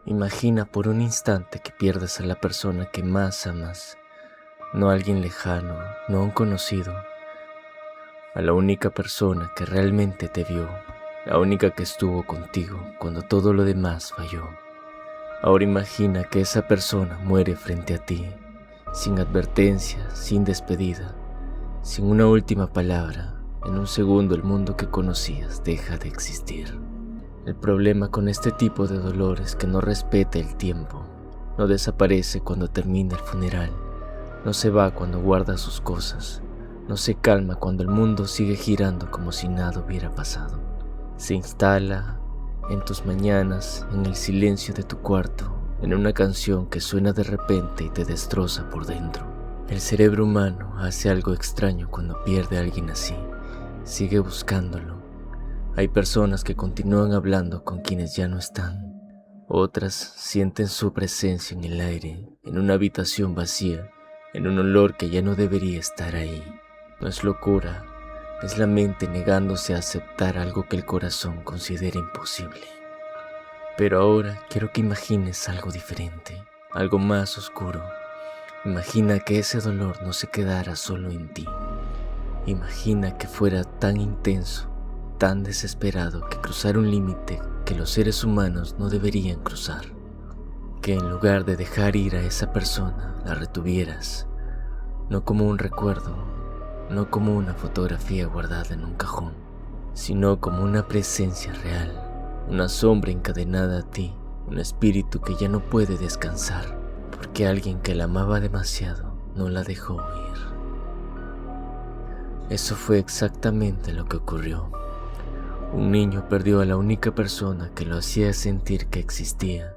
Imagina por un instante que pierdes a la persona que más amas, no a alguien lejano, no a un conocido, a la única persona que realmente te vio, la única que estuvo contigo cuando todo lo demás falló. Ahora imagina que esa persona muere frente a ti, sin advertencia, sin despedida, sin una última palabra. En un segundo el mundo que conocías deja de existir. El problema con este tipo de dolor es que no respeta el tiempo, no desaparece cuando termina el funeral, no se va cuando guarda sus cosas, no se calma cuando el mundo sigue girando como si nada hubiera pasado. Se instala en tus mañanas, en el silencio de tu cuarto, en una canción que suena de repente y te destroza por dentro. El cerebro humano hace algo extraño cuando pierde a alguien así, sigue buscándolo. Hay personas que continúan hablando con quienes ya no están. Otras sienten su presencia en el aire, en una habitación vacía, en un olor que ya no debería estar ahí. No es locura, es la mente negándose a aceptar algo que el corazón considera imposible. Pero ahora quiero que imagines algo diferente, algo más oscuro. Imagina que ese dolor no se quedara solo en ti. Imagina que fuera tan intenso, tan desesperado, que cruzara un límite que los seres humanos no deberían cruzar. Que en lugar de dejar ir a esa persona, la retuvieras, no como un recuerdo, no como una fotografía guardada en un cajón, sino como una presencia real, una sombra encadenada a ti, un espíritu que ya no puede descansar, porque alguien que la amaba demasiado no la dejó ir. Eso fue exactamente lo que ocurrió. Un niño perdió a la única persona que lo hacía sentir que existía,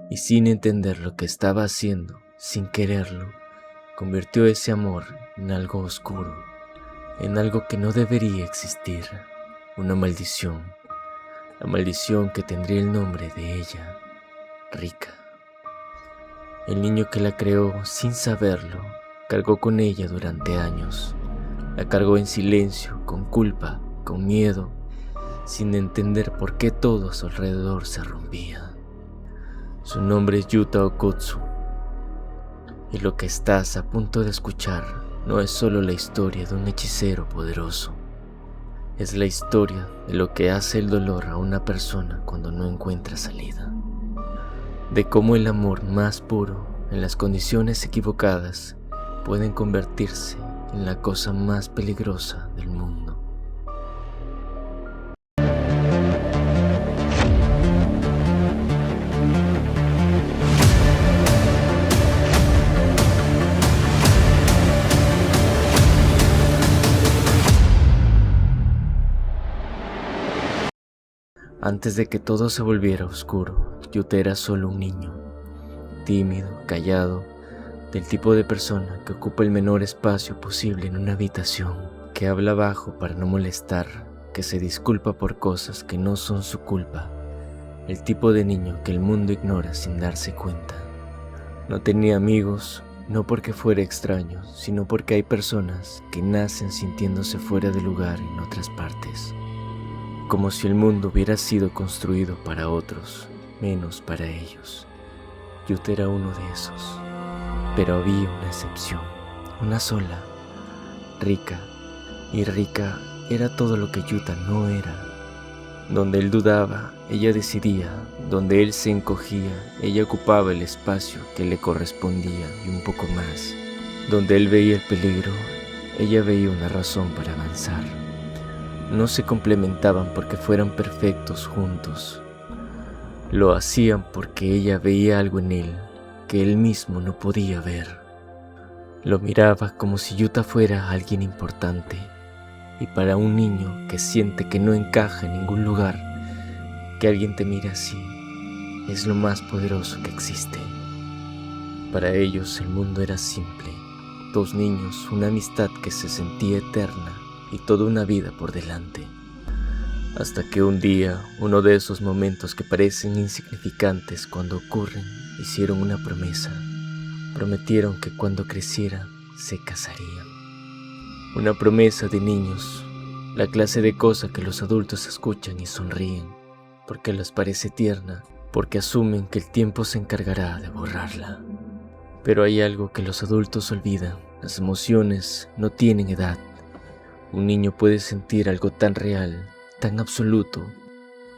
y sin entender lo que estaba haciendo, sin quererlo, convirtió ese amor en algo oscuro, en algo que no debería existir, una maldición, la maldición que tendría el nombre de ella, Rika. El niño que la creó sin saberlo, cargó con ella durante años, la cargó en silencio, con culpa, con miedo, sin entender por qué todo a su alrededor se rompía. Su nombre es Yuta Okkotsu, y lo que estás a punto de escuchar no es solo la historia de un hechicero poderoso, es la historia de lo que hace el dolor a una persona cuando no encuentra salida, de cómo el amor más puro, en las condiciones equivocadas, pueden convertirse en la cosa más peligrosa del mundo. Antes de que todo se volviera oscuro, Yuta era solo un niño, tímido, callado, del tipo de persona que ocupa el menor espacio posible en una habitación, que habla bajo para no molestar, que se disculpa por cosas que no son su culpa, el tipo de niño que el mundo ignora sin darse cuenta. No tenía amigos, no porque fuera extraño, sino porque hay personas que nacen sintiéndose fuera de lugar en otras partes. Como si el mundo hubiera sido construido para otros, menos para ellos. Yuta era uno de esos. Pero había una excepción, una sola, Rika. Y Rika era todo lo que Yuta no era. Donde él dudaba, ella decidía. Donde él se encogía, ella ocupaba el espacio que le correspondía y un poco más. Donde él veía el peligro, ella veía una razón para avanzar. No se complementaban porque fueran perfectos juntos. Lo hacían porque ella veía algo en él que él mismo no podía ver. Lo miraba como si Yuta fuera alguien importante. Y para un niño que siente que no encaja en ningún lugar, que alguien te mire así es lo más poderoso que existe. Para ellos el mundo era simple. Dos niños, una amistad que se sentía eterna y toda una vida por delante. Hasta que un día, uno de esos momentos que parecen insignificantes cuando ocurren, hicieron una promesa. Prometieron que cuando crecieran se casarían. Una promesa de niños, la clase de cosa que los adultos escuchan y sonríen, porque les parece tierna, porque asumen que el tiempo se encargará de borrarla. Pero hay algo que los adultos olvidan: las emociones no tienen edad. Un niño puede sentir algo tan real, tan absoluto,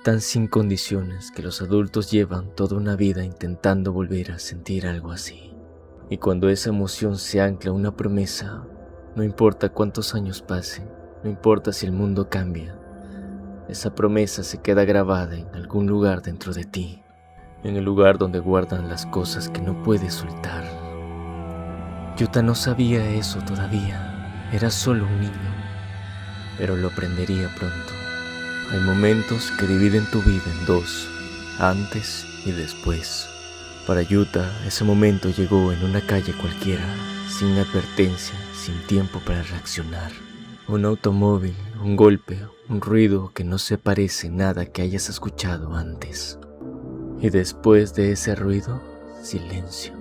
tan sin condiciones, que los adultos llevan toda una vida intentando volver a sentir algo así. Y cuando esa emoción se ancla a una promesa, no importa cuántos años pasen, no importa si el mundo cambia, esa promesa se queda grabada en algún lugar dentro de ti, en el lugar donde guardan las cosas que no puedes soltar. Yuta no sabía eso todavía, era solo un niño, pero lo aprendería pronto. Hay momentos que dividen tu vida en dos, antes y después. Para Yuta, ese momento llegó en una calle cualquiera, sin advertencia, sin tiempo para reaccionar. Un automóvil, un golpe, un ruido que no se parece en nada que hayas escuchado antes. Y después de ese ruido, silencio.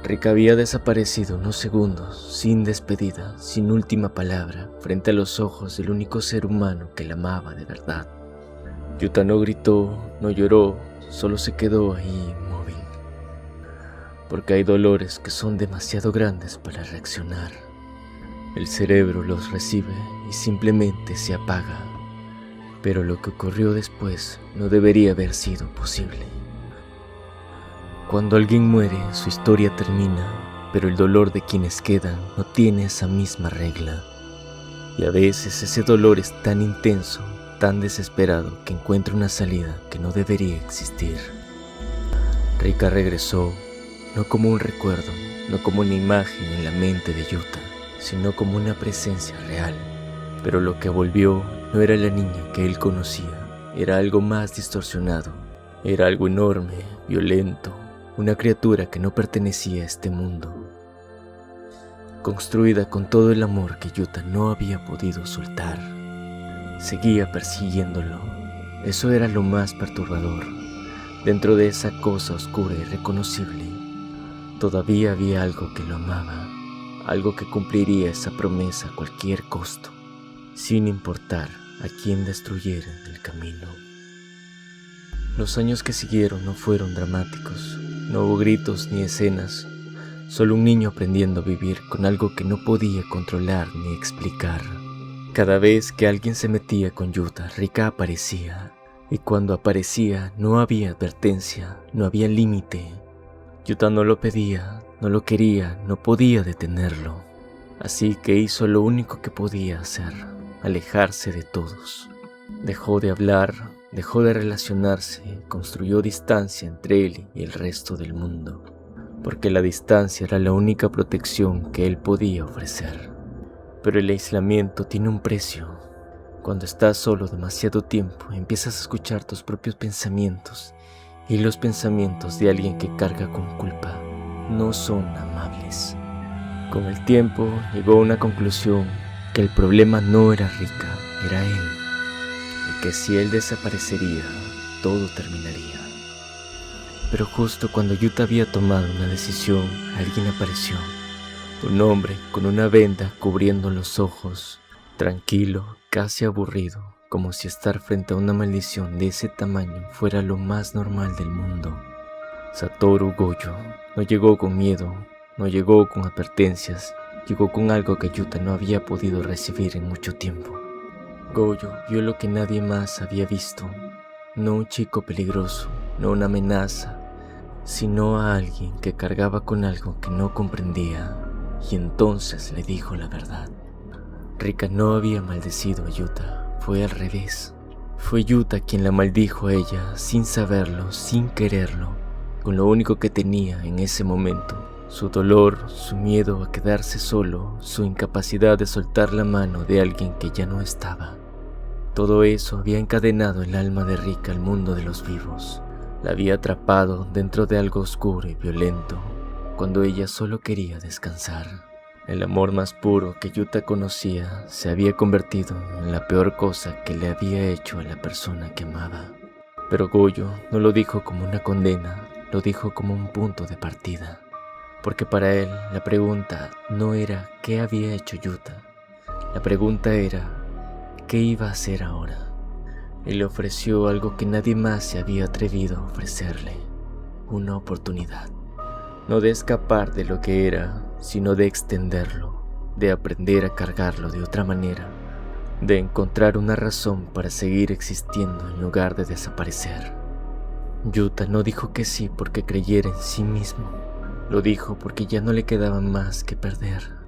Rika había desaparecido unos segundos, sin despedida, sin última palabra, frente a los ojos del único ser humano que la amaba de verdad. Yuta no gritó, no lloró, solo se quedó ahí inmóvil. Porque hay dolores que son demasiado grandes para reaccionar. El cerebro los recibe y simplemente se apaga. Pero lo que ocurrió después no debería haber sido posible. Cuando alguien muere, su historia termina, pero el dolor de quienes quedan no tiene esa misma regla. Y a veces ese dolor es tan intenso, tan desesperado, que encuentra una salida que no debería existir. Rika regresó, no como un recuerdo, no como una imagen en la mente de Yuta, sino como una presencia real. Pero lo que volvió no era la niña que él conocía, era algo más distorsionado, era algo enorme, violento, una criatura que no pertenecía a este mundo, construida con todo el amor que Yuta no había podido soltar. Seguía persiguiéndolo. Eso era lo más perturbador. Dentro de esa cosa oscura y irreconocible, todavía había algo que lo amaba, algo que cumpliría esa promesa a cualquier costo, sin importar a quién destruyera en el camino. Los años que siguieron no fueron dramáticos, no hubo gritos ni escenas, solo un niño aprendiendo a vivir con algo que no podía controlar ni explicar. Cada vez que alguien se metía con Yuta, Rika aparecía, y cuando aparecía no había advertencia, no había límite. Yuta no lo pedía, no lo quería, no podía detenerlo, así que hizo lo único que podía hacer: alejarse de todos. Dejó de hablar, dejó de relacionarse, construyó distancia entre él y el resto del mundo, porque la distancia era la única protección que él podía ofrecer. Pero el aislamiento tiene un precio. Cuando estás solo demasiado tiempo, empiezas a escuchar tus propios pensamientos, y los pensamientos de alguien que carga con culpa no son amables. Con el tiempo llegó a una conclusión: que el problema no era Rika, era él. Que si él desaparecería, todo terminaría. Pero justo cuando Yuta había tomado una decisión, alguien apareció. Un hombre con una venda cubriendo los ojos, tranquilo, casi aburrido, como si estar frente a una maldición de ese tamaño fuera lo más normal del mundo. Satoru Gojo no llegó con miedo, no llegó con advertencias, llegó con algo que Yuta no había podido recibir en mucho tiempo. Gojo vio lo que nadie más había visto, no un chico peligroso, no una amenaza, sino a alguien que cargaba con algo que no comprendía, y entonces le dijo la verdad. Rika no había maldecido a Yuta, fue al revés. Fue Yuta quien la maldijo a ella sin saberlo, sin quererlo, con lo único que tenía en ese momento: su dolor, su miedo a quedarse solo, su incapacidad de soltar la mano de alguien que ya no estaba. Todo eso había encadenado el alma de Rika al mundo de los vivos. La había atrapado dentro de algo oscuro y violento, cuando ella solo quería descansar. El amor más puro que Yuta conocía se había convertido en la peor cosa que le había hecho a la persona que amaba. Pero Gojo no lo dijo como una condena, lo dijo como un punto de partida. Porque para él la pregunta no era qué había hecho Yuta, la pregunta era qué iba a hacer ahora. y le ofreció algo que nadie más se había atrevido a ofrecerle, una oportunidad, no de escapar de lo que era, sino de extenderlo, de aprender a cargarlo de otra manera, de encontrar una razón para seguir existiendo en lugar de desaparecer. Yuta no dijo que sí porque creyera en sí mismo, lo dijo porque ya no le quedaba más que perder.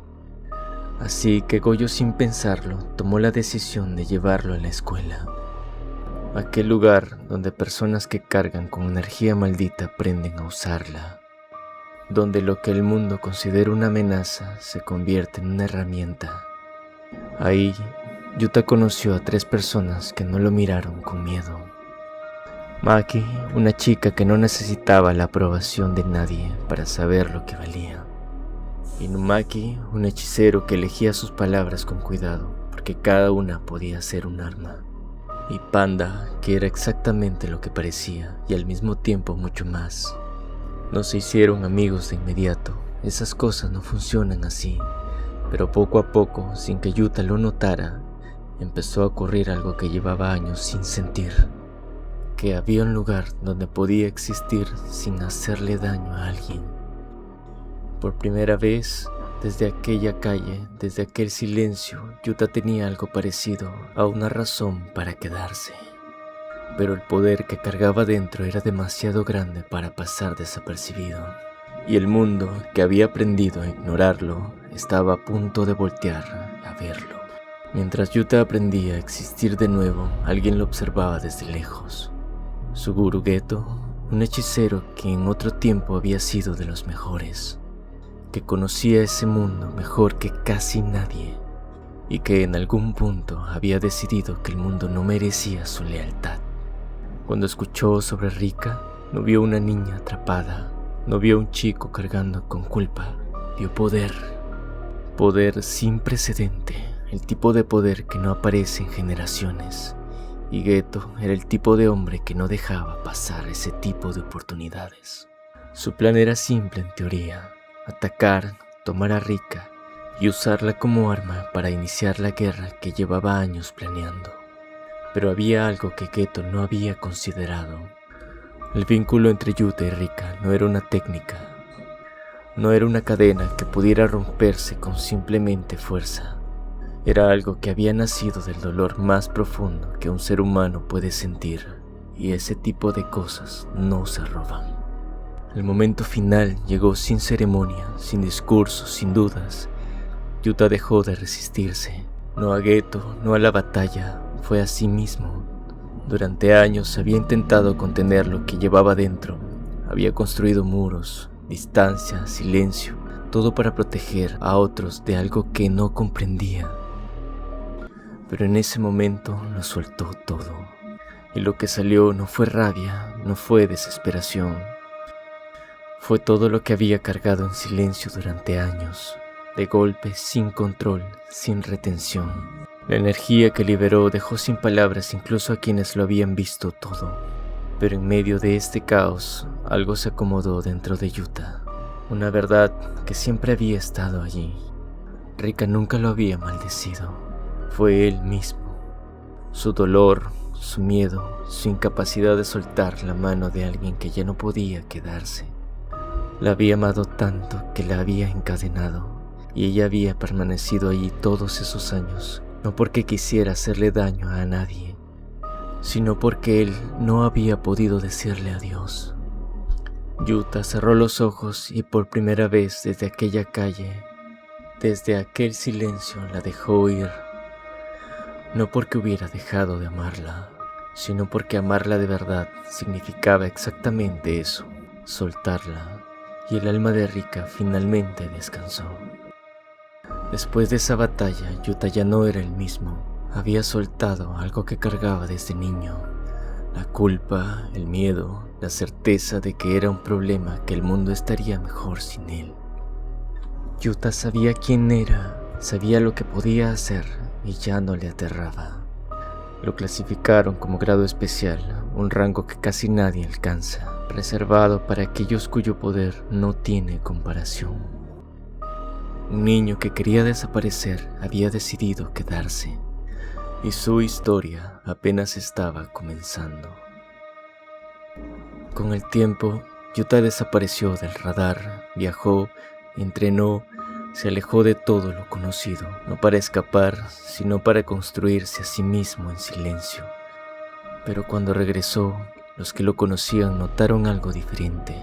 Así que Goyo, sin pensarlo, tomó la decisión de llevarlo a la escuela. Aquel lugar donde personas que cargan con energía maldita aprenden a usarla. Donde lo que el mundo considera una amenaza se convierte en una herramienta. Ahí, Yuta conoció a 3 personas que no lo miraron con miedo. Maki, una chica que no necesitaba la aprobación de nadie para saber lo que valía. Inumaki, un hechicero que elegía sus palabras con cuidado, porque cada una podía ser un arma. Y Panda, que era exactamente lo que parecía, y al mismo tiempo mucho más. No se hicieron amigos de inmediato, esas cosas no funcionan así, pero poco a poco, sin que Yuta lo notara, empezó a ocurrir algo que llevaba años sin sentir. Que había un lugar donde podía existir sin hacerle daño a alguien. Por primera vez, desde aquella calle, desde aquel silencio, Yuta tenía algo parecido a una razón para quedarse. Pero el poder que cargaba dentro era demasiado grande para pasar desapercibido. Y el mundo, que había aprendido a ignorarlo, estaba a punto de voltear a verlo. Mientras Yuta aprendía a existir de nuevo, alguien lo observaba desde lejos. Suguru Geto, un hechicero que en otro tiempo había sido de los mejores, que conocía ese mundo mejor que casi nadie, y que en algún punto había decidido que el mundo no merecía su lealtad. Cuando escuchó sobre Rika, no vio una niña atrapada, no vio un chico cargando con culpa, vio poder. Poder sin precedente, el tipo de poder que no aparece en generaciones. Y Geto era el tipo de hombre que no dejaba pasar ese tipo de oportunidades. Su plan era simple en teoría: atacar, tomar a Rika y usarla como arma para iniciar la guerra que llevaba años planeando. Pero había algo que Geto no había considerado. El vínculo entre Yuta y Rika no era una técnica, no era una cadena que pudiera romperse con simplemente fuerza. Era algo que había nacido del dolor más profundo que un ser humano puede sentir, y ese tipo de cosas no se roban. El momento final llegó sin ceremonia, sin discursos, sin dudas. Yuta dejó de resistirse, no a Geto, no a la batalla, fue a sí mismo. Durante años había intentado contener lo que llevaba dentro, había construido muros, distancia, silencio, todo para proteger a otros de algo que no comprendía. Pero en ese momento lo soltó todo, y lo que salió no fue rabia, no fue desesperación. Fue todo lo que había cargado en silencio durante años, de golpe, sin control, sin retención. La energía que liberó dejó sin palabras incluso a quienes lo habían visto todo. Pero en medio de este caos, algo se acomodó dentro de Yuta. Una verdad que siempre había estado allí. Rika nunca lo había maldecido. Fue él mismo. Su dolor, su miedo, su incapacidad de soltar la mano de alguien que ya no podía quedarse. La había amado tanto que la había encadenado, y ella había permanecido allí todos esos años, no porque quisiera hacerle daño a nadie, sino porque él no había podido decirle adiós. Yuta cerró los ojos y por primera vez desde aquella calle, desde aquel silencio, la dejó ir. No porque hubiera dejado de amarla, sino porque amarla de verdad significaba exactamente eso, soltarla, y el alma de Rika finalmente descansó. Después de esa batalla, Yuta ya no era el mismo. Había soltado algo que cargaba desde niño, la culpa, el miedo, la certeza de que era un problema, que el mundo estaría mejor sin él. Yuta sabía quién era, sabía lo que podía hacer, y ya no le aterraba. Lo clasificaron como grado especial, un rango que casi nadie alcanza, reservado para aquellos cuyo poder no tiene comparación. Un niño que quería desaparecer había decidido quedarse. y su historia apenas estaba comenzando. Con el tiempo, Yuta desapareció del radar, viajó, entrenó, se alejó de todo lo conocido, no para escapar, sino para construirse a sí mismo en silencio. Pero cuando regresó, los que lo conocían notaron algo diferente.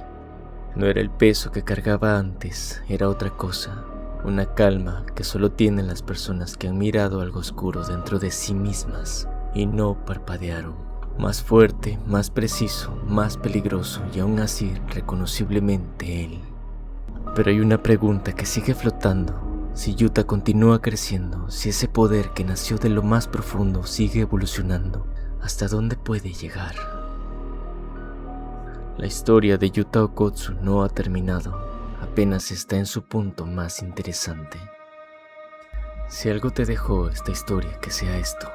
No era el peso que cargaba antes, era otra cosa, una calma que solo tienen las personas que han mirado algo oscuro dentro de sí mismas y no parpadearon. Más fuerte, más preciso, más peligroso y aún así reconociblemente él. Pero hay una pregunta que sigue flotando. Si Yuta continúa creciendo, si ese poder que nació de lo más profundo sigue evolucionando, ¿hasta dónde puede llegar? La historia de Yuta Okkotsu no ha terminado, apenas está en su punto más interesante. Si algo te dejó esta historia, que sea esto.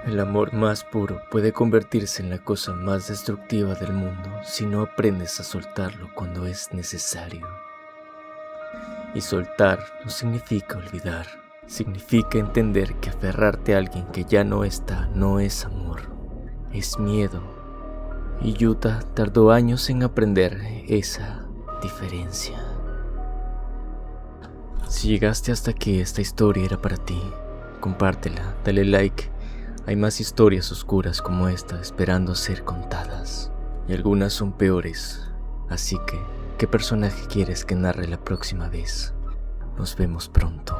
El amor más puro puede convertirse en la cosa más destructiva del mundo si no aprendes a soltarlo cuando es necesario. Y soltar no significa olvidar, significa entender que aferrarte a alguien que ya no está no es amor, es miedo. Y Yuta tardó años en aprender esa diferencia. Si llegaste hasta aquí, esta historia era para ti. Compártela, dale like. Hay más historias oscuras como esta esperando ser contadas. Y algunas son peores. Así que, ¿qué personaje quieres que narre la próxima vez? Nos vemos pronto.